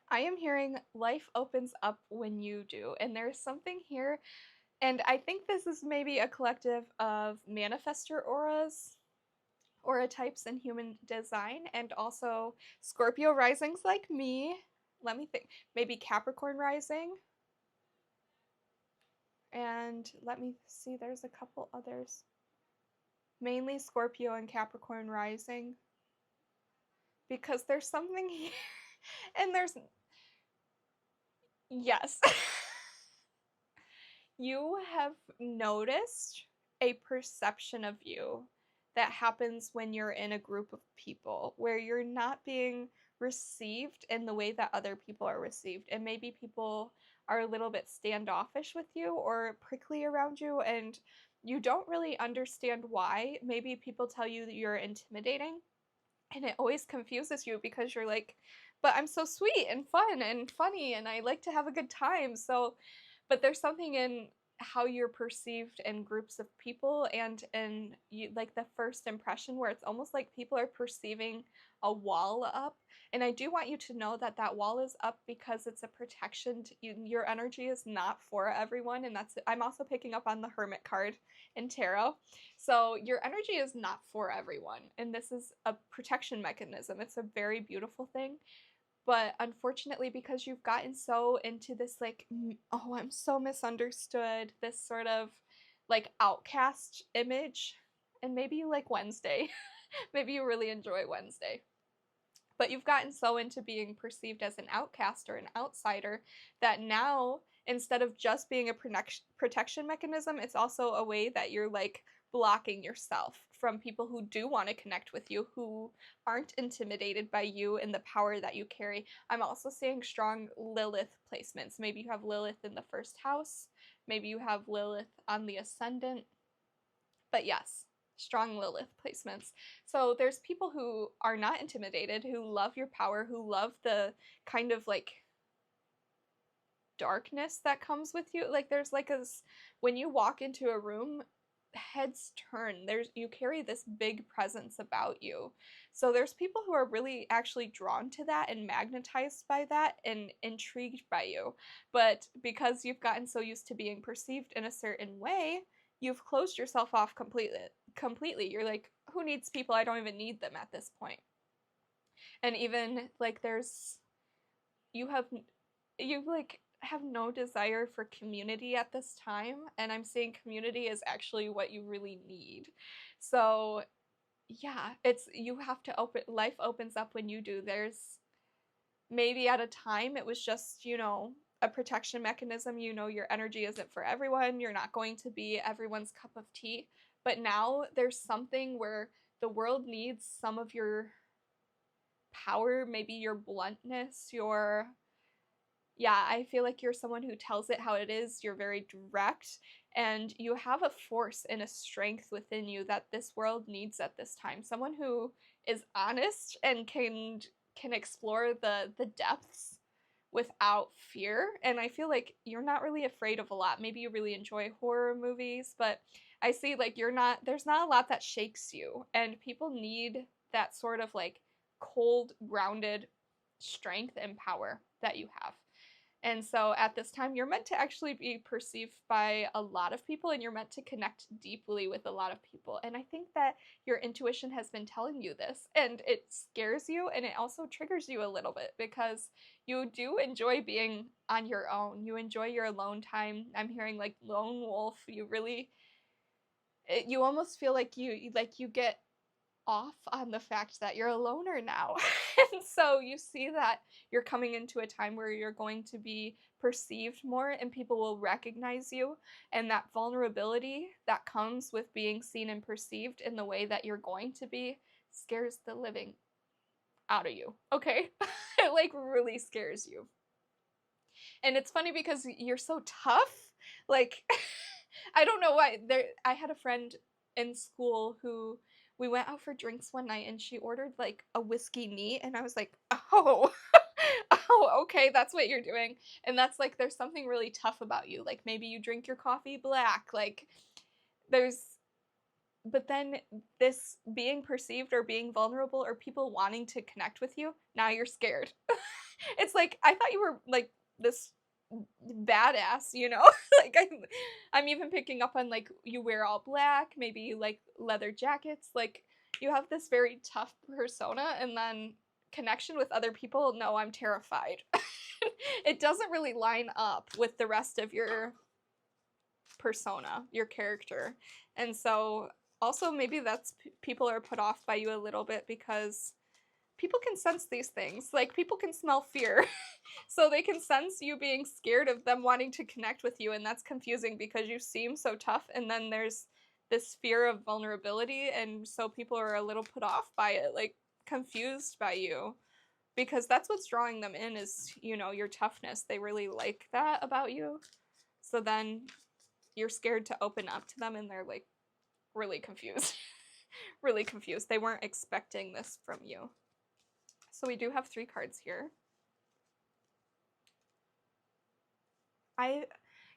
I am hearing life opens up when you do, and there's something here, and I think this is maybe a collective of manifestor auras, aura types in human design, and also Scorpio risings like me. Let me think. Maybe Capricorn rising. And let me see, there's a couple others. Mainly Scorpio and Capricorn rising. Because there's something here. And there's. Yes. You have noticed a perception of you that happens when you're in a group of people where you're not being received in the way that other people are received. And maybe people are a little bit standoffish with you or prickly around you, and you don't really understand why. Maybe people tell you that you're intimidating, and it always confuses you because you're like, but I'm so sweet and fun and funny and I like to have a good time. So, but there's something in how you're perceived in groups of people and in you, like the first impression, where it's almost like people are perceiving a wall up. And I do want you to know that that wall is up because it's a protection to you. Your energy is not for everyone, and that's I'm also picking up on the Hermit card in tarot. So your energy is not for everyone, and this is a protection mechanism. It's a very beautiful thing. But unfortunately, because you've gotten so into this, like, oh, I'm so misunderstood, this sort of like outcast image, and maybe you like Wednesday, maybe you really enjoy Wednesday, but you've gotten so into being perceived as an outcast or an outsider that now, instead of just being a protection mechanism, it's also a way that you're like blocking yourself from people who do want to connect with you, who aren't intimidated by you and the power that you carry. I'm also seeing strong Lilith placements. Maybe you have Lilith in the first house, maybe you have Lilith on the ascendant, but yes, strong Lilith placements. So there's people who are not intimidated, who love your power, who love the kind of like darkness that comes with you. Like there's like a when you walk into a room, heads turn. There's you carry this big presence about you. So there's people who are really actually drawn to that and magnetized by that and intrigued by you. But because you've gotten so used to being perceived in a certain way, you've closed yourself off completely. You're like, who needs people? I don't even need them at this point. And even like there's you have you like have no desire for community at this time, and I'm saying community is actually what you really need. So yeah, it's you have to open life opens up when you do. There's maybe at a time it was just, a protection mechanism. Your energy isn't for everyone, you're not going to be everyone's cup of tea, but now there's something where the world needs some of your power, maybe your bluntness, your yeah, I feel like you're someone who tells it how it is. You're very direct, and you have a force and a strength within you that this world needs at this time. Someone who is honest and can explore the depths without fear. And I feel like you're not really afraid of a lot. Maybe you really enjoy horror movies, but I see like there's not a lot that shakes you, and people need that sort of like cold, grounded strength and power that you have. And so at this time, you're meant to actually be perceived by a lot of people, and you're meant to connect deeply with a lot of people. And I think that your intuition has been telling you this, and it scares you, and it also triggers you a little bit because you do enjoy being on your own. You enjoy your alone time. I'm hearing like lone wolf. You almost feel like you get off on the fact that you're a loner now. And so you see that you're coming into a time where you're going to be perceived more and people will recognize you. And that vulnerability that comes with being seen and perceived in the way that you're going to be scares the living out of you. Okay? It like really scares you. And it's funny because you're so tough. Like, I don't know why. I had a friend in school who we went out for drinks one night and she ordered like a whiskey neat, and I was like, oh, oh, okay, that's what you're doing. And that's like, there's something really tough about you. Like maybe you drink your coffee black. Like there's, but then this being perceived or being vulnerable or people wanting to connect with you, now you're scared. It's like, I thought you were like this badass, you know? Like I'm even picking up on like you wear all black, maybe you like leather jackets, like you have this very tough persona, and then connection with other people, no, I'm terrified. It doesn't really line up with the rest of your persona, your character. And so also maybe that's people are put off by you a little bit because people can sense these things. Like people can smell fear. So they can sense you being scared of them wanting to connect with you, and that's confusing because you seem so tough, and then there's this fear of vulnerability, and so people are a little put off by it, like confused by you. Because that's what's drawing them in is, you know, your toughness. They really like that about you. So then you're scared to open up to them, and they're like really confused. Really confused. They weren't expecting this from you. So we do have 3 cards here. I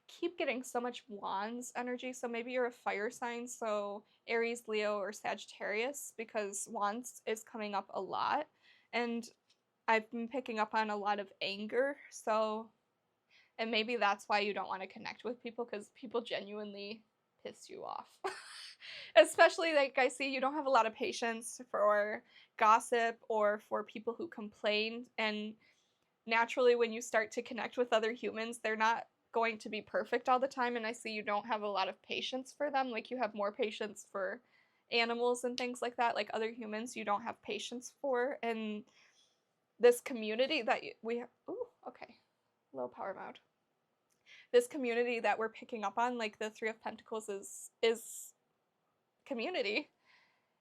keep getting so much Wands energy, so maybe you're a fire sign, so Aries, Leo, or Sagittarius, because Wands is coming up a lot. And I've been picking up on a lot of anger, so, and maybe that's why you don't want to connect with people, because people genuinely piss you off. Especially, like, I see you don't have a lot of patience for gossip or for people who complain, and naturally when you start to connect with other humans, they're not going to be perfect all the time, and I see you don't have a lot of patience for them. Like, you have more patience for animals and things like that, like other humans you don't have patience for. And this community that we have, ooh, okay, low power mode. This community that we're picking up on, like the 3 of Pentacles, is community,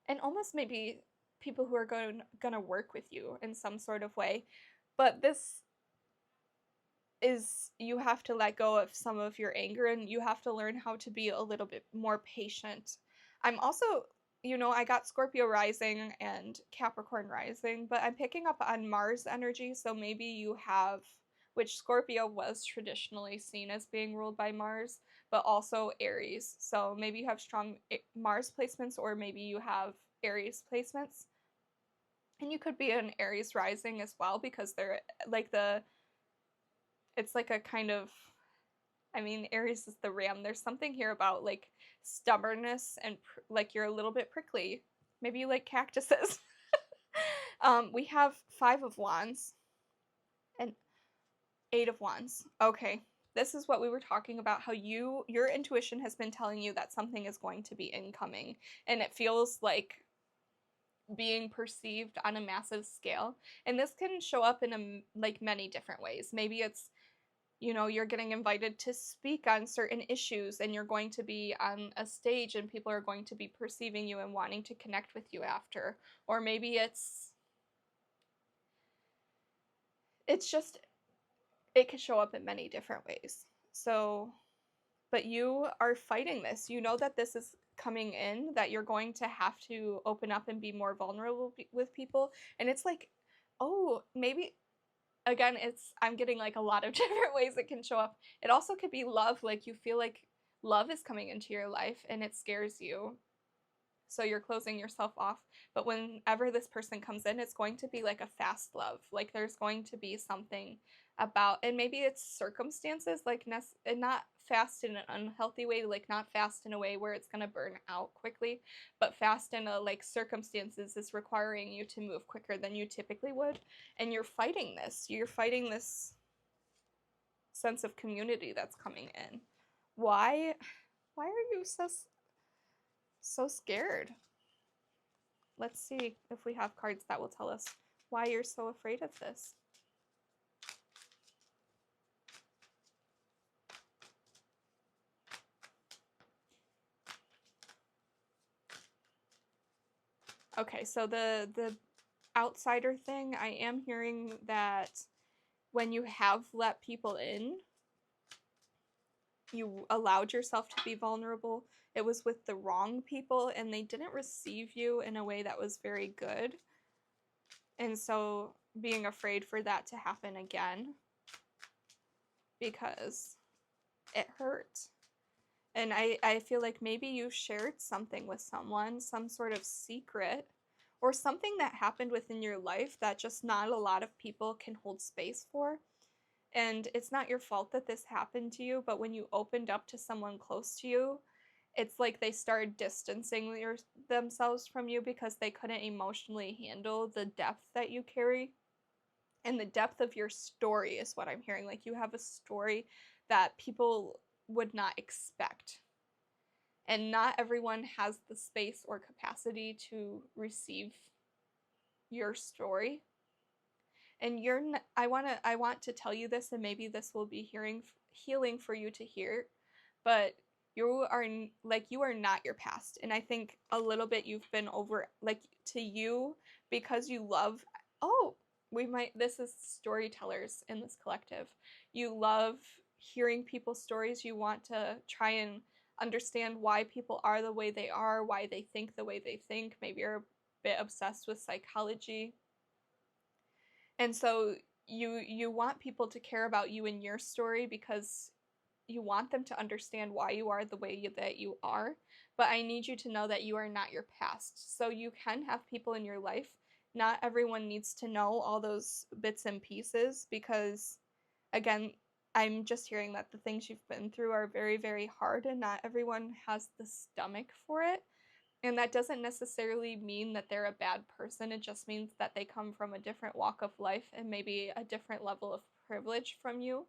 and almost maybe people who are gonna work with you in some sort of way. But this is, you have to let go of some of your anger, and you have to learn how to be a little bit more patient. I'm also, you know, I got Scorpio rising and Capricorn rising, but I'm picking up on Mars energy, so maybe you have, which Scorpio was traditionally seen as being ruled by Mars, but also Aries. So maybe you have strong Mars placements, or maybe you have Aries placements. And you could be an Aries rising as well, because they're like it's like a kind of, I mean, Aries is the ram. There's something here about like stubbornness and like you're a little bit prickly. Maybe you like cactuses. We have 5 of Wands and 8 of Wands. Okay. This is what we were talking about, how your intuition has been telling you that something is going to be incoming, and it feels like being perceived on a massive scale. And this can show up in like many different ways. Maybe it's, you know, you're getting invited to speak on certain issues, and you're going to be on a stage, and people are going to be perceiving you and wanting to connect with you after. Or maybe it's just, it could show up in many different ways. So, but you are fighting this. You know that this is coming in, that you're going to have to open up and be more vulnerable with people. And it's like, oh, maybe, again, I'm getting like a lot of different ways it can show up. It also could be love, like you feel like love is coming into your life and it scares you, so you're closing yourself off. But whenever this person comes in, it's going to be like a fast love. Like there's going to be something about, and maybe it's circumstances, like not fast in an unhealthy way, like not fast in a way where it's going to burn out quickly, but fast in a, like, circumstances is requiring you to move quicker than you typically would. And you're fighting this sense of community that's coming in. Why are you so scared? Let's see if we have cards that will tell us why you're so afraid of this. Okay, so the outsider thing, I am hearing that when you have let people in, you allowed yourself to be vulnerable. It was with the wrong people, and they didn't receive you in a way that was very good. And so being afraid for that to happen again, because it hurt. And I feel like maybe you shared something with someone, some sort of secret, or something that happened within your life that just not a lot of people can hold space for. And it's not your fault that this happened to you, but when you opened up to someone close to you, it's like they started distancing themselves from you because they couldn't emotionally handle the depth that you carry. And the depth of your story is what I'm hearing. Like, you have a story that people would not expect. And not everyone has the space or capacity to receive your story. And I want to tell you this, and maybe this will be healing for you to hear, but you are you are not your past. And I think a little bit you've been over, like, to you, because you love, oh, this is storytellers in this collective. You love hearing people's stories. You want to try and understand why people are the way they are, why they think the way they think. Maybe you're a bit obsessed with psychology. And so you want people to care about you and your story because you want them to understand why you are the way that you are. But I need you to know that you are not your past. So you can have people in your life. Not everyone needs to know all those bits and pieces because, again, I'm just hearing that the things you've been through are very, very hard, and not everyone has the stomach for it. And that doesn't necessarily mean that they're a bad person. It just means that they come from a different walk of life and maybe a different level of privilege from you.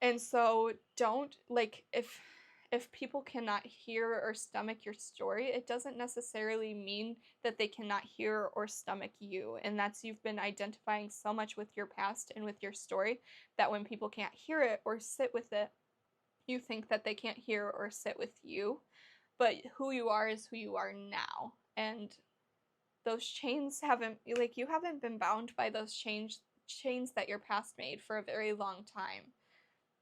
And so don't, like, if people cannot hear or stomach your story, it doesn't necessarily mean that they cannot hear or stomach you. And that's, you've been identifying so much with your past and with your story that when people can't hear it or sit with it, you think that they can't hear or sit with you. But who you are is who you are now. And those chains haven't, like, you haven't been bound by those chains that your past made for a very long time.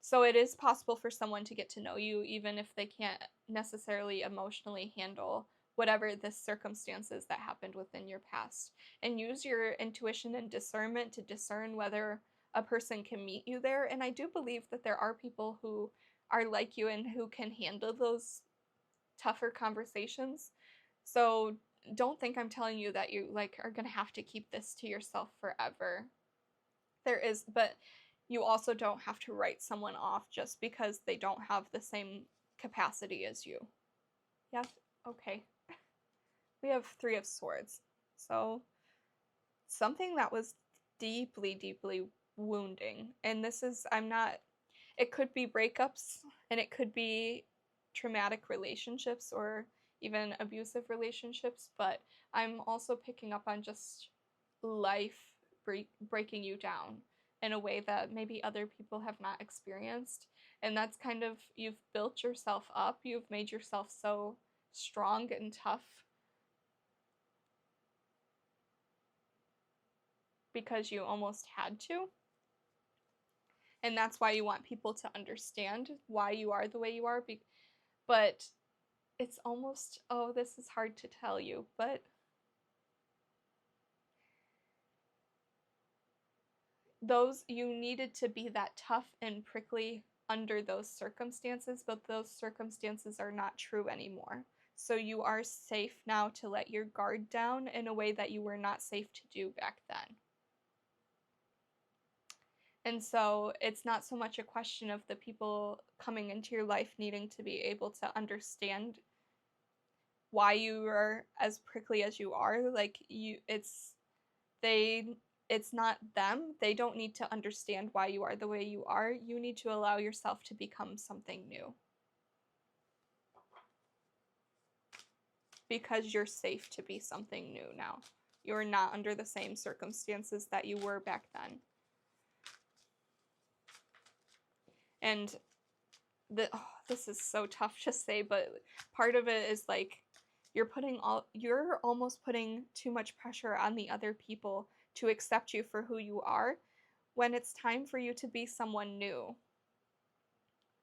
So it is possible for someone to get to know you even if they can't necessarily emotionally handle whatever the circumstances that happened within your past. And use your intuition and discernment to discern whether a person can meet you there. And I do believe that there are people who are like you and who can handle those tougher conversations. So don't think I'm telling you that you, like, are going to have to keep this to yourself forever. But you also don't have to write someone off just because they don't have the same capacity as you. Yes, okay. We have 3 of Swords. So something that was deeply, deeply wounding. And this is, it could be breakups, and it could be traumatic relationships or even abusive relationships, but I'm also picking up on just life breaking you down in a way that maybe other people have not experienced. And that's kind of, you've built yourself up, you've made yourself so strong and tough because you almost had to. And that's why you want people to understand why you are the way you are. But it's almost, oh, this is hard to tell you, but you needed to be that tough and prickly under those circumstances, but those circumstances are not true anymore. So you are safe now to let your guard down in a way that you were not safe to do back then. And so it's not so much a question of the people coming into your life needing to be able to understand why you are as prickly as you are. Like, it's not them. They don't need to understand why you are the way you are. You need to allow yourself to become something new. Because you're safe to be something new now. You're not under the same circumstances that you were back then. And this is so tough to say, but part of it is like you're almost putting too much pressure on the other people to accept you for who you are when it's time for you to be someone new.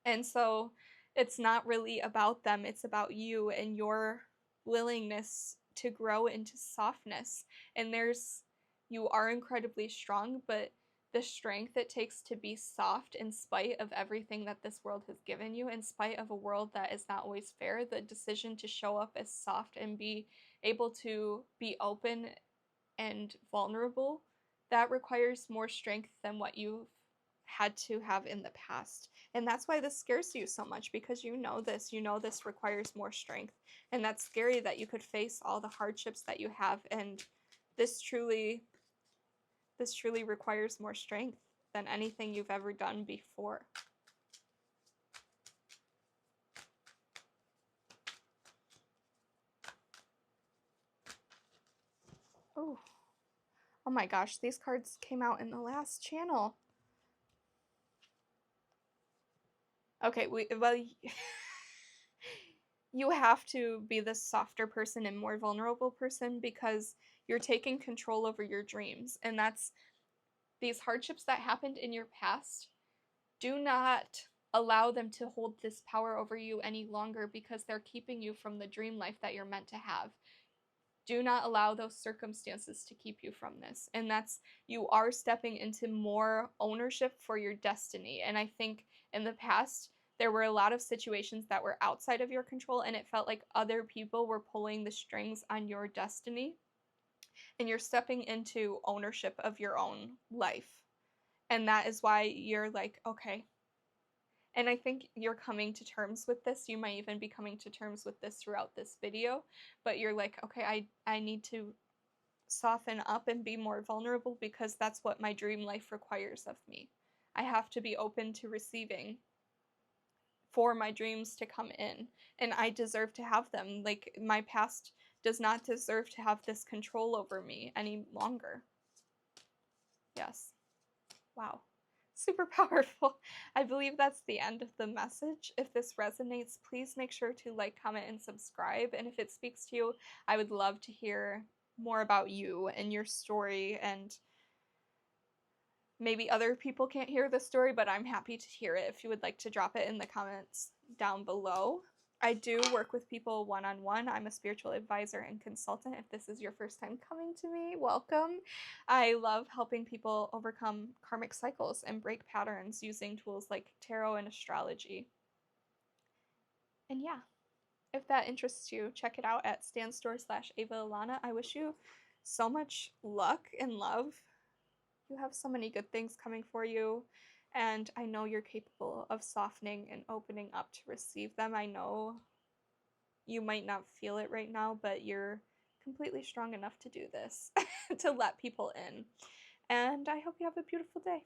And so it's not really about them, it's about you and your willingness to grow into softness. And you are incredibly strong, but the strength it takes to be soft in spite of everything that this world has given you, in spite of a world that is not always fair, the decision to show up as soft and be able to be open and vulnerable, that requires more strength than what you've had to have in the past. And that's why this scares you so much, because you know this requires more strength. And that's scary that you could face all the hardships that you have, and this truly requires more strength than anything you've ever done before. Oh. Oh my gosh, these cards came out in the last channel. Okay, well, you have to be the softer person and more vulnerable person, because you're taking control over your dreams. And that's these hardships that happened in your past. Do not allow them to hold this power over you any longer, because they're keeping you from the dream life that you're meant to have. Do not allow those circumstances to keep you from this. And that's, you are stepping into more ownership for your destiny. And I think in the past, there were a lot of situations that were outside of your control, and it felt like other people were pulling the strings on your destiny. And you're stepping into ownership of your own life. And that is why you're like, okay. And I think you're coming to terms with this. You might even be coming to terms with this throughout this video. But you're like, okay, I need to soften up and be more vulnerable, because that's what my dream life requires of me. I have to be open to receiving for my dreams to come in. And I deserve to have them. Like, my past does not deserve to have this control over me any longer. Yes. Wow. Super powerful. I believe that's the end of the message. If this resonates, please make sure to like, comment, and subscribe. And if it speaks to you, I would love to hear more about you and your story. And maybe other people can't hear the story, but I'm happy to hear it if you would like to drop it in the comments down below. I do work with people one-on-one. I'm a spiritual advisor and consultant. If this is your first time coming to me, welcome. I love helping people overcome karmic cycles and break patterns using tools like tarot and astrology. And yeah, if that interests you, check it out at stan.store/AvaAlanna. I wish you so much luck and love. You have so many good things coming for you, and I know you're capable of softening and opening up to receive them. I know you might not feel it right now, but you're completely strong enough to do this, to let people in. And I hope you have a beautiful day.